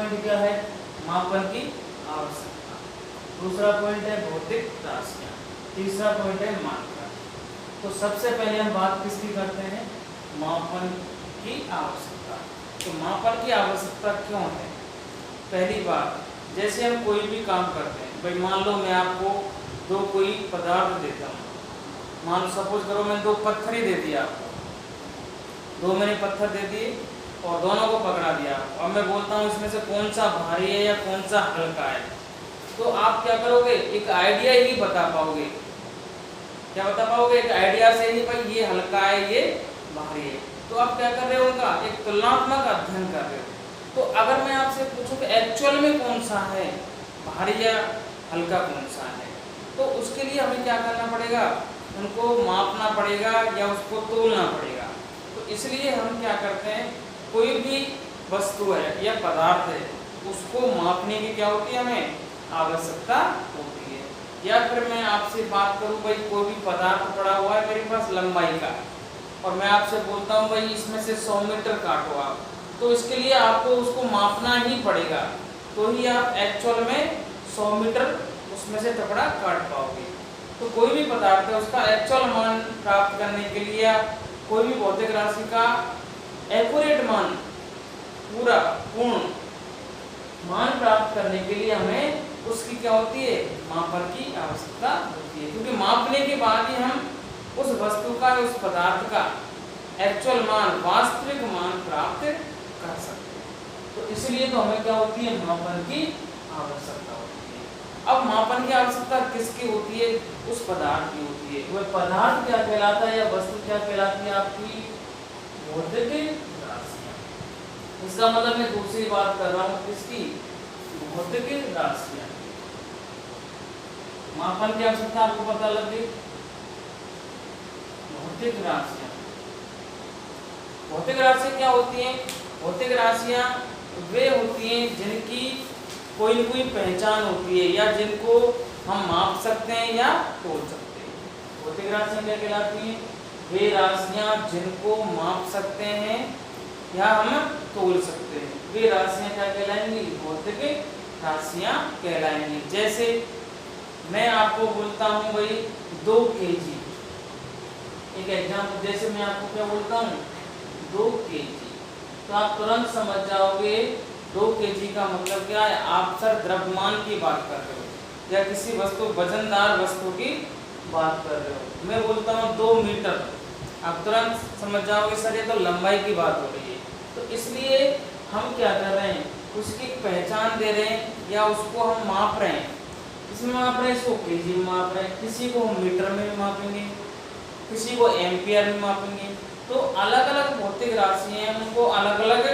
Point क्या है, मापन की आवश्यकता। दूसरा पॉइंट है भौतिक राशियां। तीसरा पॉइंट है मात्रा। तो सबसे पहले हम बात किसकी करते हैं, मापन की आवश्यकता। तो मापन की आवश्यकता क्यों है? पहली बात, जैसे हम कोई भी काम करते हैं, भाई मान लो मैं आपको दो कोई पदार्थ देता हूँ, मान लो सपोज करो मैंने दो पत्थर ही दे दिया आपको, दो मैंने पत्थर दे दिए और दोनों को पकड़ा दिया। अब मैं बोलता हूँ इसमें से कौन सा भारी है या कौन सा हल्का है, तो आप क्या करोगे, एक आइडिया ही बता पाओगे। क्या बता पाओगे? एक आइडिया से ही, भाई ये हल्का है ये भारी है। तो आप क्या कर रहे हो, उनका एक तुलनात्मक अध्ययन कर रहे हो। तो अगर मैं आपसे पूछूं कि एक्चुअल में कौन सा है, भारी या हल्का कौन सा है, तो उसके लिए हमें क्या करना पड़ेगा, उनको मापना पड़ेगा या उसको तोलना पड़ेगा। तो इसलिए हम क्या करते हैं, कोई भी वस्तु है या पदार्थ है, उसको मापने की क्या होती है, हमें आवश्यकता होती है। या फिर मैं आपसे बात करूं, भाई कोई भी पदार्थ पड़ा हुआ है मेरे पास लंबाई का, और मैं आपसे बोलता हूं भाई इसमें से 100 मीटर काटो आप, तो इसके लिए आपको उसको मापना ही पड़ेगा, तो ही आप एक्चुअल में 100 मीटर उसमें से टुकड़ा काट पाओगे। तो कोई भी पदार्थ है उसका एक्चुअल मान प्राप्त करने के लिए, कोई भी भौतिक राशि का एक्यूरेट मान, पूर्ण मान प्राप्त करने के लिए हमें उसकी क्या होती है, मापन की आवश्यकता होती है। क्योंकि मापने के बाद ही हम उस वस्तु का, उस पदार्थ का एक्चुअल मान, वास्तविक मान प्राप्त कर सकते हैं। तो इसलिए तो हमें क्या होती है, मापन की आवश्यकता होती है। अब मापन की आवश्यकता किसकी होती है, उस पदार्थ की होती है। वह पदार्थ क्या कहलाता है या वस्तु क्या कहलाती है, आपकी भौतिक राशियां। इसका मतलब मैं दूसरी बात कर रहा हूँ, किसकी, भौतिक राशियां। मापन की आवश्यकता आपको पता लग गई, भौतिक राशियां। भौतिक राशियां क्या होती हैं, भौतिक राशियां वे होती हैं जिनकी कोई न कोई पहचान होती है, या जिनको हम माप सकते हैं या तोल सकते हैं। भौतिक राशियां क्या कहलाती हैं, वे राशियां जिनको माप सकते हैं या हम तोल सकते हैं, वे राशियां क्या कहलाएंगी, भौतिक राशियां कहलाएंगी। जैसे मैं आपको बोलता हूं भाई 2 kg, एक एग्जाम्पल, जैसे मैं आपको क्या बोलता हूं 2 kg, तो आप तुरंत समझ जाओगे 2 kg का मतलब क्या है, आप सर द्रव्यमान की बात कर रहे हो या किसी वस्तु, वजनदार वस्तु की बात कर रहे हो। मैं बोलता हूँ 2 मीटर, आप तुरंत समझ जाओगे सर ये तो लंबाई की बात हो रही है। तो इसलिए हम क्या कर रहे हैं, उसकी पहचान दे रहे हैं या उसको हम माप रहे हैं। इसमें माप रहे हैं, इसको केजी में माप रहे हैं, किसी को हम मीटर में मापेंगे, किसी को एम्पियर में मापेंगे। तो अलग अलग भौतिक राशि हैं, उनको अलग अलग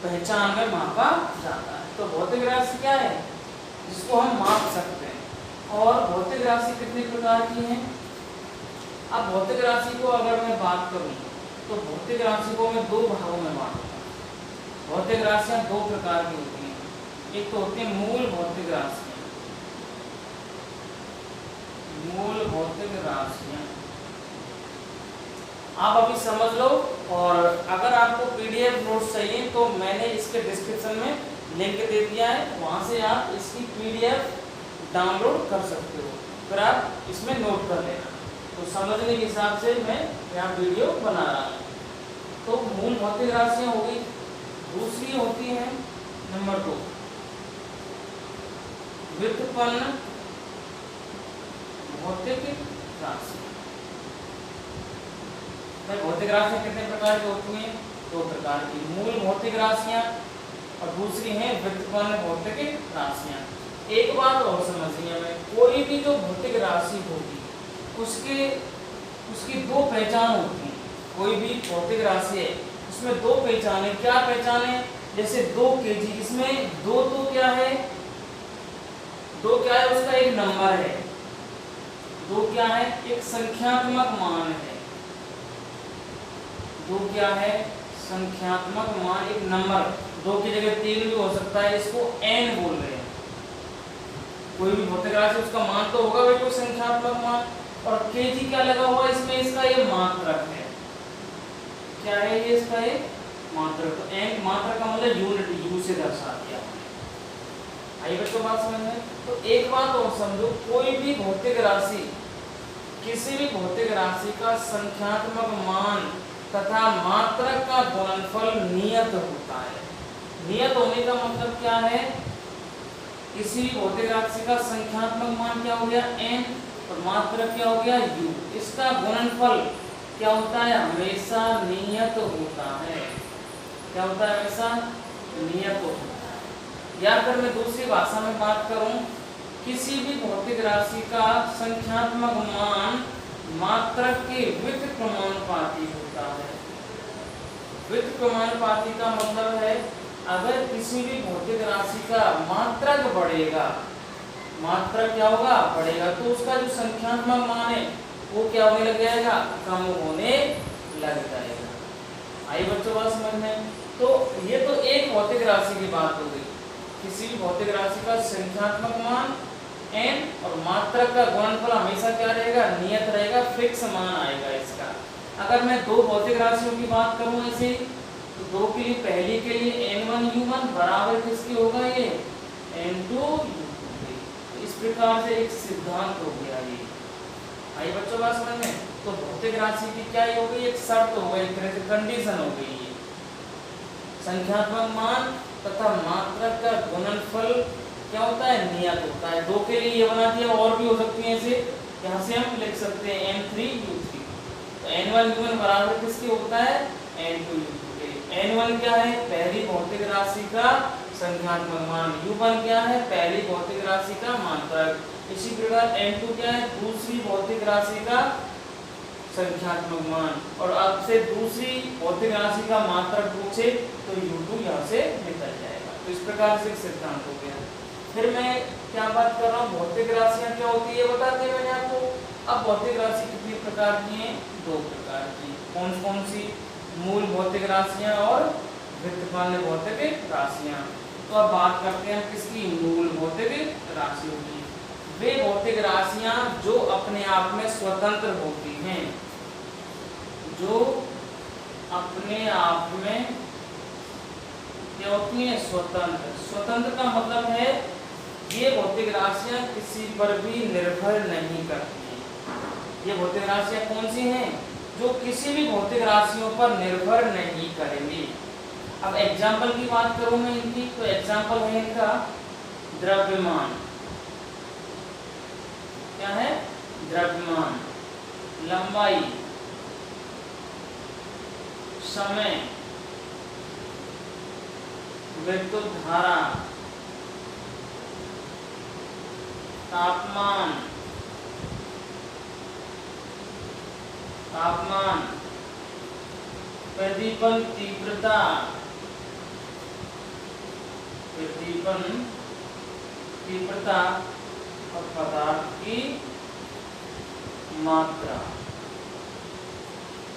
पहचान में मापा जाता है। तो भौतिक राशि क्या है, जिसको हम माप सकते हैं। और भौतिक राशि कितने प्रकार की हैं, अब भौतिक राशि को अगर मैं बात करूं तो भौतिक राशि को मैं 2 भागों में बांटूंगा। भौतिक राशियां 2 प्रकार की होती हैं, एक तो होती है मूल भौतिक राशियां, मूल भौतिक राशियां आप अभी समझ लो, और अगर आपको पीडीएफ नोट्स चाहिए तो मैंने इसके डिस्क्रिप्शन में लिंक दे दिया है, वहां से आप इसकी पीडीएफ डाउनलोड कर सकते हो, फिर आप इसमें नोट कर लेना। तो समझने के हिसाब से मैं यहाँ वीडियो बना रहा हूँ। तो मूल भौतिक राशियां हो गई। दूसरी होती है नंबर 2 व्युत्पन्न भौतिक राशि। भौतिक राशियां कितने प्रकार की होती हैं, 2 प्रकार की, मूल भौतिक राशियां और दूसरी है व्युत्पन्न भौतिक राशियां। एक बात और समझिए हमें, कोई भी जो भौतिक राशि होगी उसकी 2 पहचान होती है। कोई भी भौतिक राशि है उसमें 2 पहचान है। क्या पहचान है, जैसे 2 kg, इसमें 2 तो क्या है, 2 क्या है, उसका एक नंबर है, 2 क्या है, एक संख्यात्मक मान है। 2 क्या है, संख्यात्मक मान, एक नंबर, 2 की जगह 3 भी हो सकता है, इसको n बोल रहे हैं। कोई भी भौतिक राशि उसका मान तो होगा भाई कोई संख्यात्मक मान, और kg क्या लगा हुआ इसमें, इसका ये मात्रक है। क्या है ये, इसका ये मात्रक। तो एन मात्रक का मतलब यूनिट, यू से दर्शा दिया हमने। आई बच्चों बात समझ में? तो एक बात और समझो, कोई भी भौतिक राशि, किसी भी भौतिक राशि का संख्यात्मक मान तथा मात्रक का गुणनफल नियत होता है। नियत होने का मतलब क्या है? किसी भी भौतिक राशि का संख्यात्मक मान क्या हो गया n, और मात्रक क्या हो गया u। इसका गुणनफल क्या होता है? हमेशा नियत होता है। क्या होता है? हमेशा नियत होता है। या फिर मैं दूसरी भाषा में बात करूं, किसी भी भौतिक राशि का संख्यात्मक मान मात्रक के व्युत्क्रमानुपाती होता है। व्युत्क्रमानुपाती का मतलब है अगर किसी भी भौतिक राशि का मात्रक बढ़ेगा, मात्रक क्या होगा? बढ़ेगा, तो उसका जो संख्यात्मक मान है वो क्या होने लग जाएगा? कम होने लग जाएगा। आई बच्चों बात समझ में? तो ये तो एक भौतिक राशि की बात हो गई। किसी भी भौतिक राशि का संख्यात्मक मान n और मात्रक का गुणनफल हमेशा क्या रहेगा? नियत रहेगा, फिक्स मान आएगा इसका। अगर मैं दो भौतिक राशियों की बात करूं ऐसे, तो दो के लिए, पहली के लिए n1u1 बराबर किसकी होगा? ये n2u2। इस प्रकार से एक सिद्धांत हो गया ये। आई बच्चों बात समझ में? तो भौतिक राशि की क्या हो गई? एक शर्त हो गई, एक तरह से कंडीशन हो गई ये। संख्यात्मक मान तथा मात्रक का गुणनफल क्या होता है? नियत होता है। दो के लिए ये बना दिया, और भी हो सकती है ऐसे। यहाँ से हम लिख सकते हैं n3u3। तो n1u1 बराबर किसकी होता है? n2u2 के। n1 क्या है? पहली भौतिक राशि का संख्यात्मक मान। u1 क्या है? पहली भौतिक राशि का मात्रक। इसी प्रकार n2 क्या है? दूसरी भौतिक राशि का संख्यात्मक मान। और अब से दूसरी भौतिक राशि का मात्रक पूछे तो u2 यहाँ से निकल जाएगा। तो इस प्रकार से सिद्धांत हो गया। फिर मैं क्या बात कर रहा हूँ? भौतिक राशियाँ क्या होती है बता दिया मैंने आपको। अब भौतिक राशि कितनी प्रकार की हैं? दो प्रकार की। कौन कौन सी? मूल भौतिक राशियाँ और व्युत्पन्न भौतिक राशियाँ। तो अब बात करते हैं किसकी? मूल भौतिक राशियों की। वे भौतिक राशियाँ जो अपने आप में स्वतंत्र होती हैं, जो अपने आप में क्या होती हैं? स्वतंत्र। स्वतंत्र का मतलब है ये भौतिक राशियाँ किसी पर भी निर्भर नहीं करती हैं। ये भौतिक राशियाँ कौन सी हैं? जो किसी भी भौतिक राशियों पर निर्भर नहीं करेंगी। अब एग्जाम्पल की बात करूं मैं इनकी, तो एग्जाम्पल है इनका द्रव्यमान। क्या है? द्रव्यमान, लंबाई, समय, विद्युत धारा, तापमान, प्रदीपन तीव्रता, और पदार्थ की मात्रा।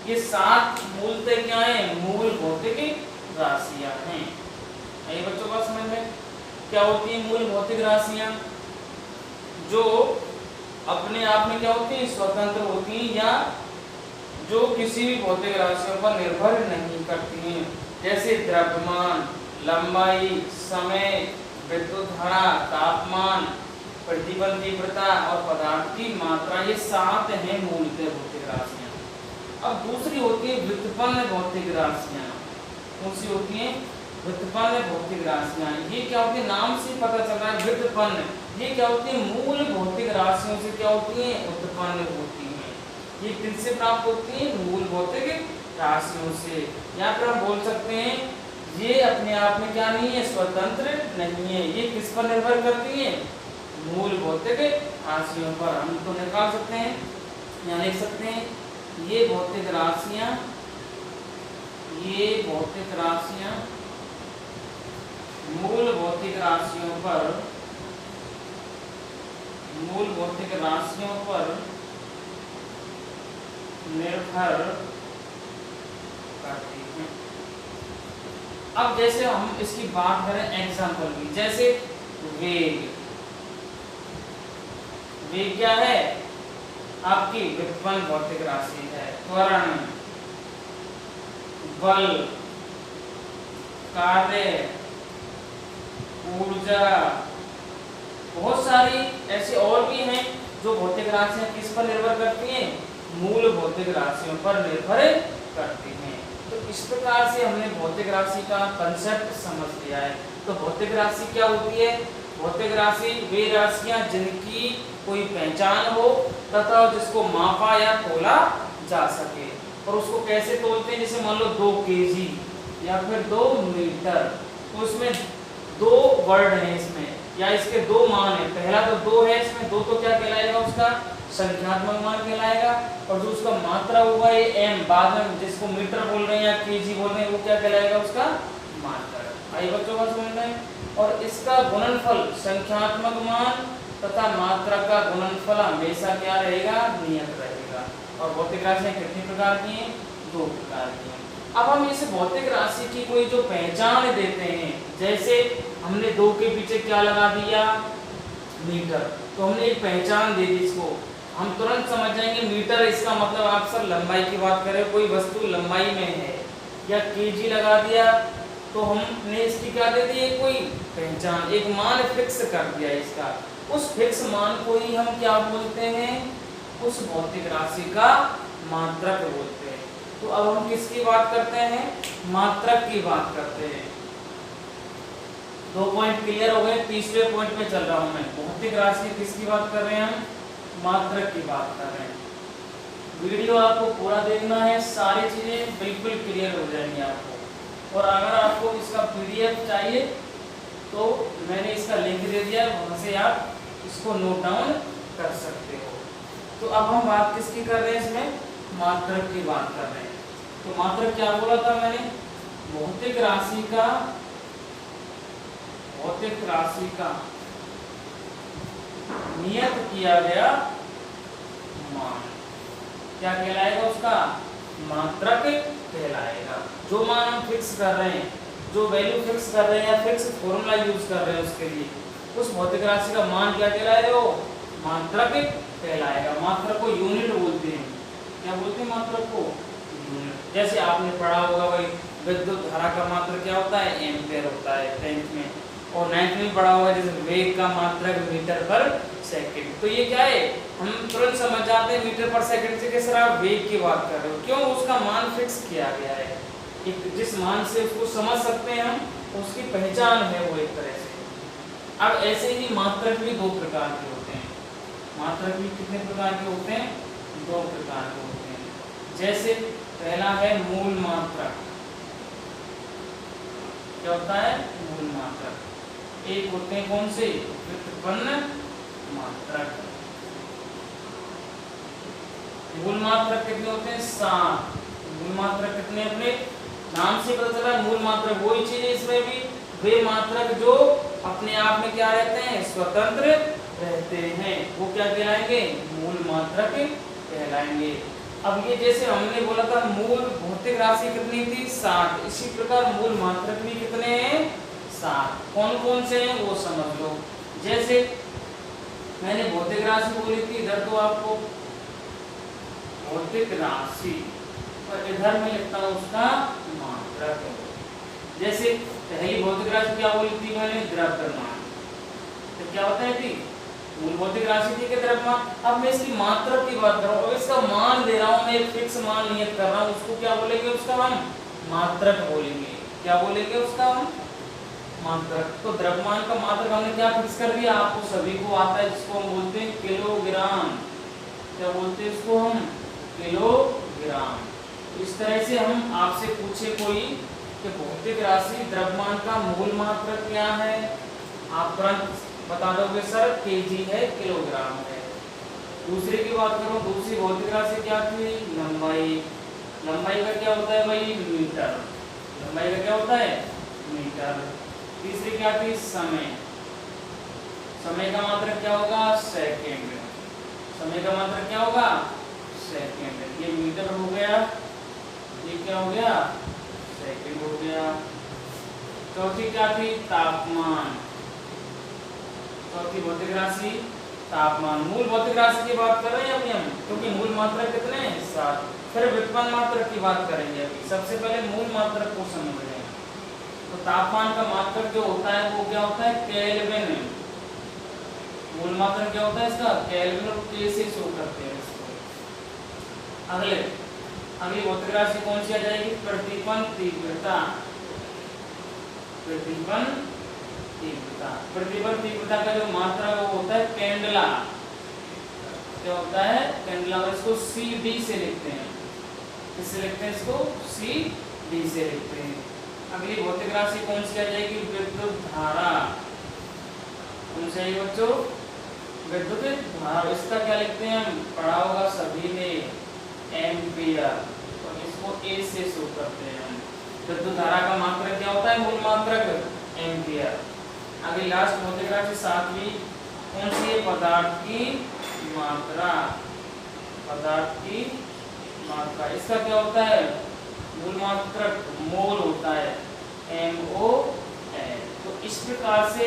ये 7 मूलतः क्या है? मूल भौतिक राशियां हैं। ये बच्चों का समझ में? क्या होती है मूल भौतिक राशियां? जो अपने आप में क्या होती है? स्वतंत्र होती हैं, या जो किसी भी भौतिक राशियों पर निर्भर नहीं करती हैं। जैसे द्रव्यमान, लंबाई, समय, विद्युत धारा, तापमान, प्रतिबल तीव्रता और पदार्थ की मात्रा। ये 7 हैं मूलतः भौतिक राशियाँ। अब दूसरी होती है व्युत्पन्न भौतिक राशियाँ। कौन सी होती हैं? व्युत्पन्न भौतिक राशियाँ। ये क्या होती है? नाम से पता चल रहा है व्युत्पन्न। ये क्या होती है? मूल भौतिक राशियों से क्या होती है? उत्पन्न होती हैं। ये किनसे प्राप्त होती है? मूल भौतिक राशियों से। या फिर हम बोल सकते हैं ये अपने आप में क्या नहीं है? स्वतंत्र नहीं है। ये किस पर निर्भर करती है? मूल भौतिक राशियों पर। हम तो निकाल सकते हैं, यहाँ लिख सकते हैं ये भौतिक राशियाँ मूल भौतिक राशियों पर निर्भर करती हैं। अब जैसे हम इसकी बात करें एग्जाम्पल की, जैसे वेग क्या है? आपकी व्युत्पन्न भौतिक राशि है। त्वरण, बल, कार्य, ऊर्जा, बहुत सारी ऐसी और भी हैं जो भौतिक राशियां किस पर निर्भर करती हैं, मूल भौतिक राशियों पर निर्भर करती हैं। तो इस प्रकार से हमने भौतिक राशि का कंसेप्ट समझ लिया है। तो भौतिक राशि क्या होती है? भौतिक राशि वे राशियां जिनकी कोई पहचान हो तथा जिसको मापा या तोला जा सके। और उसको कैसे तोलते हैं? जैसे मान लो 2 केजी या फिर 2 मीटर, तो इसमें 2 वर्ड हैं इसमें, या इसके 2 मान है। पहला तो 2 है, इसमें 2 तो क्या कहलाएगा? उसका संख्यात्मक मान कहलाएगा। और जो उसका मात्रा होगा ये m, बाद में जिसको मीटर बोल रहे हैं या केजी बोल रहे हैं, वो क्या कहलाएगा? उसका मात्रा। आइए बच्चों का समझ रहे हैं। और इसका गुणनफल, संख्यात्मक मान तथा मात्रा का गुणनफल हमेशा क्या रहेगा? नियत रहेगा। और भौतिक राशियां कितनी प्रकार की हैं? 2 प्रकार की हैं। अब हम इस भौतिक राशि की कोई जो पहचान देते हैं, जैसे हमने 2 के पीछे क्या लगा दिया? मीटर, तो हमने एक पहचान दे दी इसको, हम तुरंत समझ जाएंगे मीटर, इसका मतलब आप सर लंबाई की बात करें, कोई वस्तु लंबाई में है। या केजी लगा दिया तो हमने इसकी क्या दे दी? कोई पहचान, एक मान फिक्स कर दिया इसका। उस फिक्स मान को ही हम क्या बोलते हैं? उस भौतिक राशि का मात्रक बोलते हैं। तो अब हम किसकी बात करते हैं? मात्रक की बात करते हैं। 2 पॉइंट क्लियर हो गए। तीसरे पॉइंट पे चल रहा हूं मैं। भौतिक राशि किसकी बात कर रहे हैं हम? मात्रक की बात कर रहे हैं। वीडियो आपको पूरा देखना है, सारी चीजें बिल्कुल क्लियर हो जाएंगी आपको। और अगर आपको इसका पीडीएफ चाहिए तो मैंने इसका लिंक दे दिया, वहां से आप इसको नोट डाउन कर सकते हो। तो अब हम बात किसकी कर रहे हैं इसमें? मात्रक की बात कर रहे हैं। तो मात्रक क्या बोला था मैंने? भौतिक राशि का नियत किया गया मान क्या कहलाएगा? उसका मात्रक कहलाएगा। जो मान हम फिक्स कर रहे हैं, जो वैल्यू फिक्स कर रहे हैं या फिक्स फॉर्मूला यूज कर रहे हैं उसके लिए, उस भौतिक राशि का मान क्या कहलाएगा? वो मात्रक कहलाएगा। मात्रक को यूनिट बोलते हैं। क्या बोलते हैं मात्रक को? यूनिट। जैसे आपने पढ़ा होगा भाई, विद्युत धारा का मात्रक क्या होता है? एम्पेयर होता है 10th में। और 9th में पढ़ा होगा जैसे वेग का मात्रक मीटर पर सेकंड। तो ये क्या है? हम तुरंत समझ जाते हैं मीटर पर सेकंड से कि सर आप वेग की बात कर रहे हो। क्यों? उसका मान फिक्स किया गया है। जिस मान से उसको समझ सकते हैं हम, उसकी पहचान है वो एक तरह से। अब ऐसे ही मात्रक भी 2 प्रकार के होते हैं। मात्रक भी कितने प्रकार के होते हैं? 2 प्रकार के होते हैं। जैसे पहला है मूल मात्रक। क्या होता है? मूल मात्रक। एक होते हैं कौन से? व्युत्पन्न मात्रक। मूल मात्रक कितने होते हैं? 7। मूल मात्रक कितने? अपने नाम से पता चला मूल मात्रक वही चीज है। इसमें भी वे मात्रक जो अपने आप में क्या रहते हैं? स्वतंत्र रहते हैं, वो क्या कहलाएंगे? मूल मात्रक कहलाएंगे। अब ये जैसे हमने बोला था मूल भौतिक राशि कितनी थी? 7। इसी प्रकार मूल मात्रक भी कितने हैं? 7। कौन कौन से हैं वो समझ लो। जैसे मैंने भौतिक राशि बोली थी, इधर तो आपको भौतिक राशि और इधर मैं लिखता हूँ उसका मात्रक। जैसे पहली भौतिक राशि क्या बोली थी मैंने? द्रव्यमान। तो क्या होता है थी? मूल भौतिक राशि थी कि द्रव्यमान। अब मैं इसकी मात्रक की बात कर रहा हूँ, इसका मान दे रहा हूँ, मैं एक फिक्स मान नियत कर रहा हूँ, उसको क्या बोलेंगे? उसका हम मात्रक बोलेंगे। क्या बोलेंगे? उसका हम मात्रक। तो द्रव्यमान का मात्रक हमने क्या फिक्स कर दिया? आपको सभी को आता है, जिसको हम बोलते हैं किलोग्राम। क्या बोलते हैं इसको हम? किलोग्राम। इस तरह से हम आपसे पूछे कोई कि भौतिक राशि द्रव्यमान का मूल मात्रक क्या है, आप तुरंत बता दोगे सर केजी है, किलोग्राम है। दूसरे की बात करो, दूसरी भौतिक राशि क्या थी? लंबाई। लंबाई का क्या होता है भाई? मीटर। लंबाई का क्या होता है? मीटर। तीसरी क्या थी? समय। समय का मात्रक क्या होगा? सेकंड। समय का मात्रक क्या होगा? सेकंड। ये मीटर हो गया, ये क्या हो गया? सेकंड हो गया। चौथी क्या थी? तापमान। चौथी भौतिक राशि तापमान। मूल भौतिक राशि की बात कर रहे हैं अभी हम, क्योंकि मूल मात्रक कितने हैं? 7। फिर व्युत्पन्न मात्रक की बात करेंगे अभी। सबसे पहले मूल मात्रक को समझ रहे हैं। तो तापमान का मात्रक जो होता है वो क्या होता है, केल्विन। मूल मात्रक क्या होता है इसका, केल्विन, और के से शो करते हैं इसको। अगली भौतिक राशि कौन सी आ जाएगी, प्रतिपन्न तीव्रता। प्रतिपन्न तीव्रता का जो मात्रा वो होता है कैंडला। क्या होता है, कैंडला। और इसको CD से लिखते हैं। किससे लिखते हैं इसको, CD से लिखते हैं। अगली भौतिक राशि कौन सी आ जाएगी, विद्युत धारा। कौन सी आएगी बच्चों, विद्युत धारा। इसका क्या लिखते हैं, हम पढ़ा होगा सभी ने, एम्पियर। तो इसको A से शो करते हैं हम। विद्युत धारा का मात्रक क्या होता है, मूल मात्रक एम्पियर। अगली लास्ट भौतिक राशि 7वीं कौन सी है, पदार्थ की मात्रा। पदार्थ की मात्रा, इसका क्या होता है, मूल मात्रक मोल होता है, MOL। तो इस प्रकार से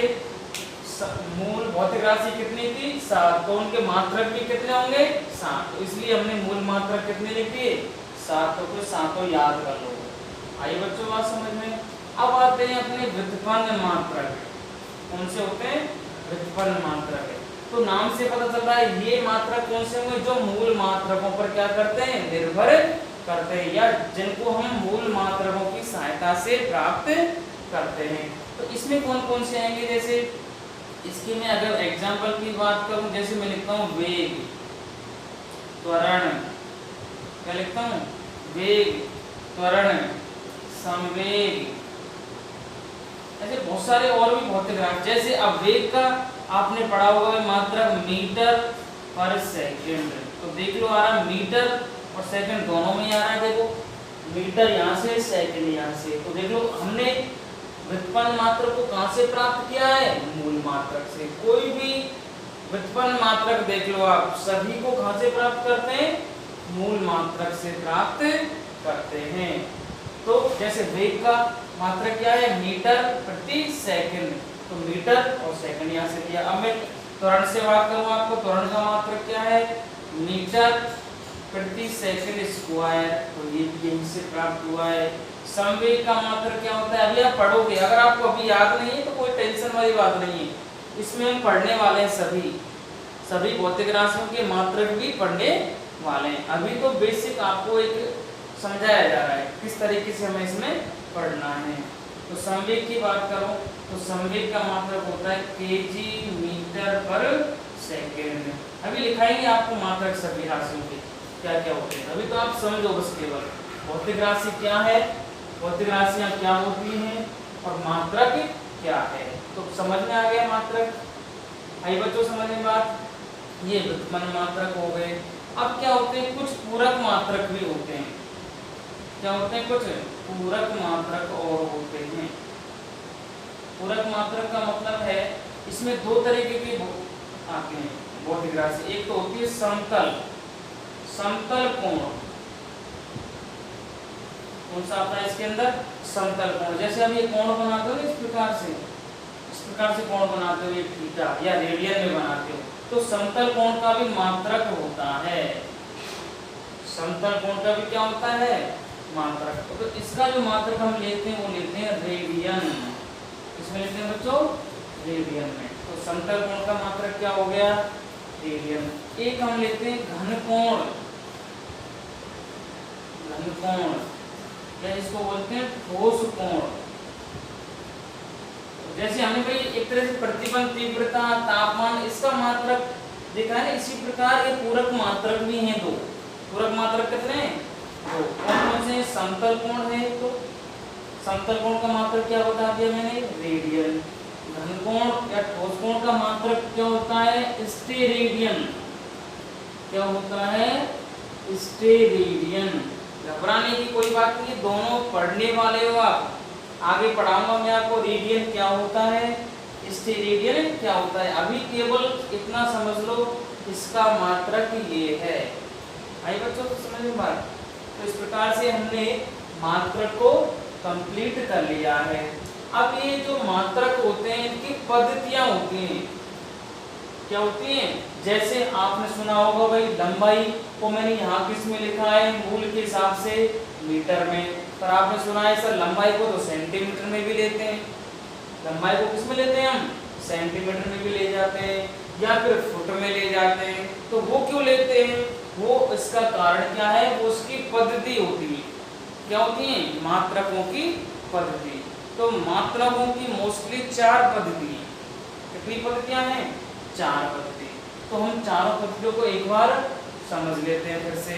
मूल भौतिक राशि कितनी थी, 7। तो उनके मात्रक भी कितने होंगे, 7। तो इसलिए हमने मूल मात्रक कितने लिख दिए, 7। तो 7 याद कर लो। आइए बच्चों बात समझ में। अब आते हैं अपने व्युत्पन्न मात्रक। कौन से होते हैं, व्युत्पन्न मात्रक है। तो नाम से पता चलता है ये मात्रक कौन से होंगे, जो मूल मात्रकों पर क्या करते हैं, निर्भर करते हैं, या जिनको हम मूल मात्रकों की सहायता से प्राप्त करते हैं। तो इसमें कौन कौन से आएंगे, जैसे इसकी मैं अगर एग्जाम्पल की बात करूं, जैसे मैं लिखता हूं वेग, त्वरण। क्या लिखता हूं, वेग, त्वरण, संवेग। ऐसे बहुत सारे और भी भौतिक राशि। जैसे अब वेग का आपने पढ़ा होगा मात्रक मीटर पर सेकंड। तो देख लो आ रहा, मीटर और सेकंड दोनों में आ रहा है। देखो मीटर यहाँ से, सेकंड यहाँ से। तो देख लो हमने व्युत्पन्न मात्रक को कहाँ से प्राप्त किया है, मूल मात्रक से। कोई भी व्युत्पन्न मात्रक देख लो आप, सभी को कहाँ से प्राप्त करते हैं, मूल मात्रक से प्राप्त करते हैं। तो जैसे वेग का मात्रक क्या है, मीटर प्रति सेकंड। तो मीटर और सेकंड यहाँ से दिया। अब मैं त्वरण से बात करूँ आपको, त्वरण का मात्रक क्या है, मीटर प्रति सेकंड स्क्वायर। तो ये भी यहीं से प्राप्त हुआ है। संवेग का मात्रक क्या होता है, अभी आप पढ़ोगे। अगर आपको अभी याद नहीं है तो कोई टेंशन वाली बात नहीं है, इसमें हम पढ़ने वाले हैं सभी भौतिक राशियों के मात्रक भी पढ़ने वाले हैं। अभी तो बेसिक आपको एक समझाया जा रहा है किस तरीके से हमें इसमें पढ़ना है। तो संवेग की बात करो तो संवेग का मात्रक होता है kg मीटर पर सेकेंड। अभी लिखाएंगे आपको मात्रक सभी राशियों के क्या क्या होते हैं। अभी तो आप समझो बस केवल भौतिक राशि क्या है, भौतिक राशियां क्या होती हैं और मात्रक क्या है। तो समझ में आ गया मात्रक। आइए बच्चों समझ में बात, ये व्युत्पन्न मात्रक हो गए। अब क्या होते हैं, कुछ पूरक मात्रक भी होते हैं। क्या होते हैं, कुछ पूरक मात्रक और होते हैं। पूरक मात्रक का मतलब है इसमें दो तरीके के आते हैं भौतिक राशि। एक तो होती है समतल कोण। कौन सा आता है इसके अंदर, समतल कोण। जैसे हम ये कोण बनाते हो इस प्रकार से कोण बनाते हो, ये थीटा या रेडियन में बनाते हो, तो समतल कोण का भी मात्रक होता है। समतल कोण का भी क्या होता है, मात्रक। तो इसका जो मात्रक हम लेते हैं वो लेते हैं रेडियन। इसमें लेते हैं बच्चों रेडियन में। तो समतल कोण का मात्रक क्या हो गया, रेडियन। एक हम लेते हैं घन कोण या इसको बोलते हैं ठोस कोण। जैसे हमने भाई एक तरह से प्रतिबंध, तीव्रता, तापमान, इसका मात्रक देखा है ना। इसी प्रकार ये पूरक मात्रक भी हैं दो। पूरक मात्रक कितने हैं, दो। कौन से, समतल कोण है तो समतल कोण का मात्रक क्या बता दिया मैंने, रेडियन। घन कोण या ठोस कोण का मात्रक क्या होता है, स्टेरेडियन। क्या होता है, स्टेरेडियन। घबराने की कोई बात नहीं, दोनों पढ़ने वाले हो आप। आगे पढ़ाऊंगा मैं आपको रेडियन क्या होता है, स्टेरेडियन क्या होता है। अभी केवल इतना समझ लो इसका मात्रक ये है। आई बच्चों को समझ में बात। तो इस प्रकार से हमने मात्रक को कंप्लीट कर लिया है। अब ये जो मात्रक होते हैं इनकी पद्धतियां होती हैं। क्या होती हैं, जैसे आपने सुना होगा भाई लंबाई को मैंने यहाँ किस में लिखा है, मूल के हिसाब से मीटर में। पर आपने सुना है सर लंबाई को तो सेंटीमीटर में भी लेते हैं, लंबाई को किस में लेते हैं हम, सेंटीमीटर में भी ले जाते हैं या फिर फुट में ले जाते हैं। तो वो क्यों लेते हैं, वो इसका कारण क्या है, वो उसकी पद्धति होती है। क्या होती है, मात्रकों की पद्धति। तो मात्रकों की मोस्टली 4 पद्धति हैं। कितनी पद्धतियां हैं, 4 पद्धति। तो हम चारों पद्धतियों को एक बार समझ लेते हैं फिर से।